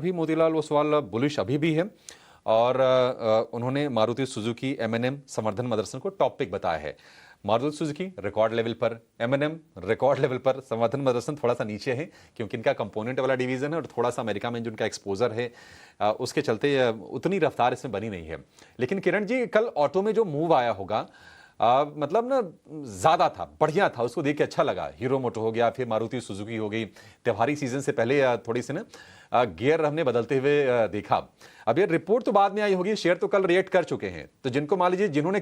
भी मोतीलाल ओसवाल बुलिश अभी भी है और उन्होंने मारुति सुजुकी एमएनएम समर्थन प्रदर्शन को टॉप पिक बताया है। मारुति सुजुकी रिकॉर्ड लेवल पर, एमएनएम रिकॉर्ड लेवल पर, समर्थन प्रदर्शन थोड़ा सा नीचे है क्योंकि इनका कंपोनेंट वाला डिवीजन है और थोड़ा सा अमेरिका में जो इनका एक्सपोजर है उसके चलते उतनी रफ्तार इसमें बनी नहीं है। लेकिन किरण जी, कल ऑटो में जो मूव आया होगा मतलब ना ज्यादा था, बढ़िया था, उसको देख के अच्छा लगा। हीरो मोटो हो गया, फिर मारुति सुजुकी हो गई। त्योहारी सीजन से पहले थोड़ी सी ना गियर हमने बदलते हुए देखा। अब ये रिपोर्ट तो बाद में आई होगी, शेयर तो कल रिएक्ट कर चुके हैं। तो जिनको मान लीजिए जिन्होंने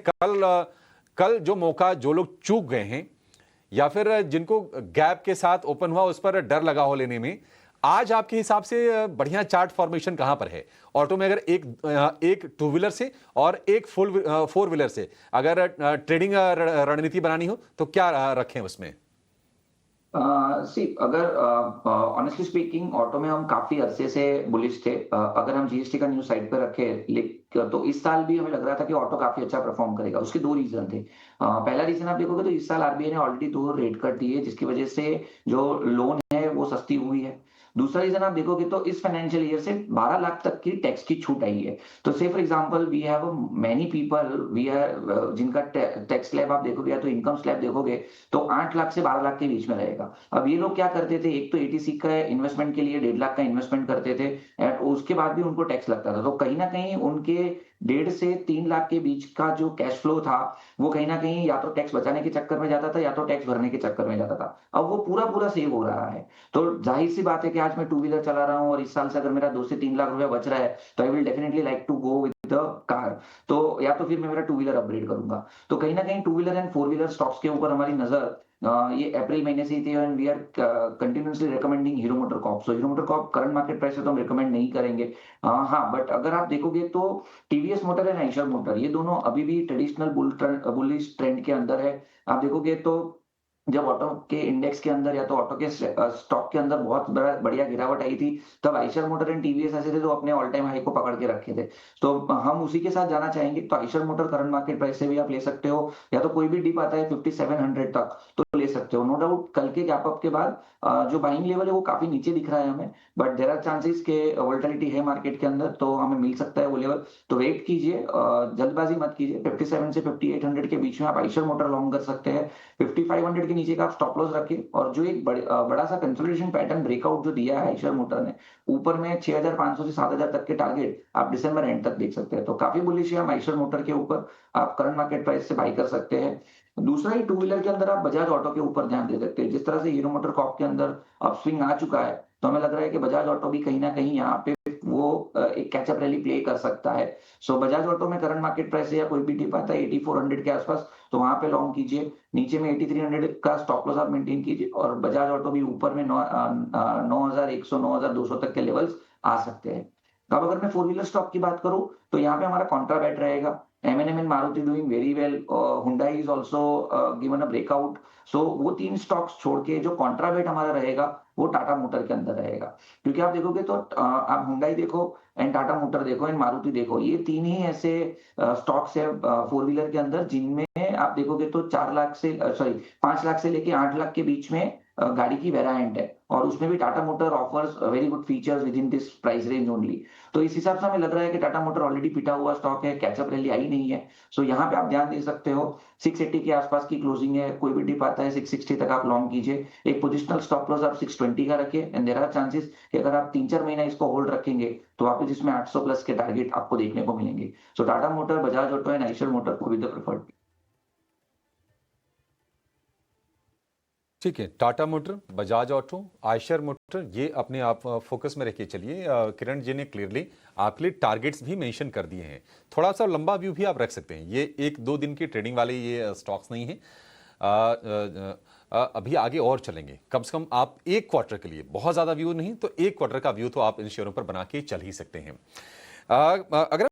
कल जो मौका जो लोग चूक गए हैं या फिर जिनको गैप के साथ ओपन हुआ उस पर डर लगा हो लेने में, आज आपके हिसाब से बढ़िया चार्ट फॉर्मेशन कहां पर है ऑटो में? अगर एक टू व्हीलर से और एक फोर व्हीलर से अगर ट्रेडिंग रणनीति बनानी हो तो क्या रखें उसमें? अगर ऑनेस्टली स्पीकिंग ऑटो में हम काफी अरसे से बुलिश थे। अगर हम जीएसटी का न्यूज साइड पे रखे तो इस साल भी हमें लग रहा था कि ऑटो काफी अच्छा परफॉर्म करेगा। उसके दो रीजन थे। पहला रीजन आप देखोगे तो इस साल आरबीआई ने ऑलरेडी 2 रेट कट दिए जिसकी वजह से जो लोन है वो सस्ती हुई है। दूसरा रीजन आप देखोगे तो इस फाइनेंशियल ईयर से 12 लाख तक की टैक्स की छूट आई है। तो say for example we have many people we are जिनका टैक्स स्लैब आप देखोगे या तो इनकम स्लैब देखोगे तो 8 लाख से 12 लाख के बीच में रहेगा। अब ये लोग क्या करते थे, एक तो एटीसी का इन्वेस्टमेंट के लिए 1.5 लाख का इन्वेस्टमेंट करते थे और उसके बाद भी उनको टैक्स लगता था। तो कहीं ना कहीं उनके 1.5 से 3 लाख के बीच का जो कैश फ्लो था वो कहीं ना कहीं या तो टैक्स बचाने के चक्कर में जाता था या तो टैक्स भरने के चक्कर में जाता था। अब वो पूरा पूरा सेव हो रहा है। तो जाहिर सी बात है कि आज मैं टू व्हीलर चला रहा हूँ और इस साल से अगर मेरा 2 से 3 लाख रुपया बच रहा है तो I will definitely like to go with the car. तो या तो फिर मैं मेरा टू व्हीलर अपग्रेड करूंगा। तो कहीं ना कहीं two wheeler and four wheeler stocks के ऊपर हमारी नजर ये अप्रैल महीने से ही थी and we are continuously recommending Hero MotoCorp. So Hero MotoCorp current market price से तो हम रिकमेंड नहीं करेंगे। हाँ, बट अगर आप देखोगे तो TVS motor and Eicher motor ये दोनों अभी भी ट्रेडिशनल बुलिश ट्रेंड के अंदर है। आप देखोगे तो जब ऑटो के इंडेक्स के अंदर या तो ऑटो के स्टॉक के अंदर बहुत बढ़िया गिरावट आई थी तब आइशर मोटर एंड टीवीएस ऐसे थे जो अपने ऑल टाइम हाई को पकड़ के रखे थे। तो हम उसी के साथ जाना चाहेंगे। तो Eicher motor current market price से भी आप ले सकते हो या तो कोई भी डिप आता है 5700 तक तो ले सकते हो। नो डाउट कल के गैप अप के बाद जो बाइंग लेवल है वो काफी नीचे दिख रहा है हमें, बट देयर आर चांसेस के वोलेटिलिटी है मार्केट के अंदर तो हमें मिल सकता है वो लेवल। तो वेट कीजिए, जल्दबाजी मत कीजिए। 57 से 5800 के बीच में आप आइशर मोटर लॉन्ग कर सकते हैं। 5500 के नीचे का आप स्टॉप लॉस रखें और जो एक बड़ा सा कंसोलिडेशन पैटर्न ब्रेकआउट जो दिया है आइशर मोटर ने ऊपर में 6500 से 7000 तक के टारगेट आप दिसंबर एंड तक देख सकते हैं। तो काफी बुलिश है हम आइशर मोटर के ऊपर। आप करंट मार्केट प्राइस से बाई कर सकते हैं। दूसरा ही टू व्हीलर के अंदर आप बजाज ऑटो के ऊपर ध्यान दे सकते हैं। जिस तरह से हीरो मोटर कॉर्प के अंदर अपस्विंग आ चुका है तो हमें लग रहा है कि बजाज ऑटो भी कहीं ना कहीं यहाँ पे वो एक कैचअप रैली प्ले कर सकता है। सो बजाज ऑटो में करंट मार्केट प्राइस से या कोई भी डिप आता है 8400 के आसपास तो वहां पे लॉन्ग कीजिए। नीचे में 8300 का स्टॉप लॉस आप मेंटेन कीजिए और बजाज ऑटो भी ऊपर में 9100 9200 तक के लेवल्स आ सकते हैं। अब अगर मैं फोर व्हीलर स्टॉक की बात करूं तो यहाँ पे हमारा कॉन्ट्रा बैट रहेगा। M&M and Maruti doing very well. Hyundai is also given a breakout. So वो 3 स्टॉक्स छोड़ के जो कॉन्ट्राबेट हमारा रहेगा वो टाटा मोटर के अंदर रहेगा। क्योंकि आप देखोगे तो आप Hyundai देखो एंड टाटा मोटर देखो एंड मारुति देखो, ये 3 ही ऐसे स्टॉक्स है फोर व्हीलर के अंदर जिनमें आप देखोगे तो 4 लाख से 5 लाख से लेके 8 लाख के बीच में गाड़ी की वेरिएंट है और उसमें भी Tata motor offers very good features with in this price range only. तो इस हिसाब से हमें लग रहा है कि टाटा मोटर ऑलरेडी पिटा हुआ स्टॉक है, कैचअप रैली आई नहीं है। सो यहाँ पे आप ध्यान दे सकते हो। 680 के आसपास की क्लोजिंग है, कोई भी डिप आता है 660 तक आप लॉन्ग कीजिए। एक पोजिशनल स्टॉप लॉस आप 620 का रखिए एंड देयर आर चांसेस कि अगर आप 3-4 महीना इसको होल्ड रखेंगे तो आप जिसमें 800 प्लस के टारगेट आपको देखने को मिलेंगे। So Tata motor, Bajaj auto and Eicher motor को विद द प्रेफर्ड। ठीक है, Tata motor, Bajaj auto, Eicher motor, ये अपने आप फोकस में रखिए। चलिए, किरण जी ने क्लियरली आपके लिए टारगेट्स भी मेंशन कर दिए हैं। थोड़ा सा लंबा व्यू भी आप रख सकते हैं। ये 1-2 दिन की ट्रेडिंग वाले ये स्टॉक्स नहीं हैं। अभी आगे और चलेंगे। कम से कम आप 1 क्वार्टर के लिए, बहुत ज़्यादा व्यू नहीं तो 1 क्वार्टर का व्यू तो आप इन शेयरों पर बना के चल ही सकते हैं। अगर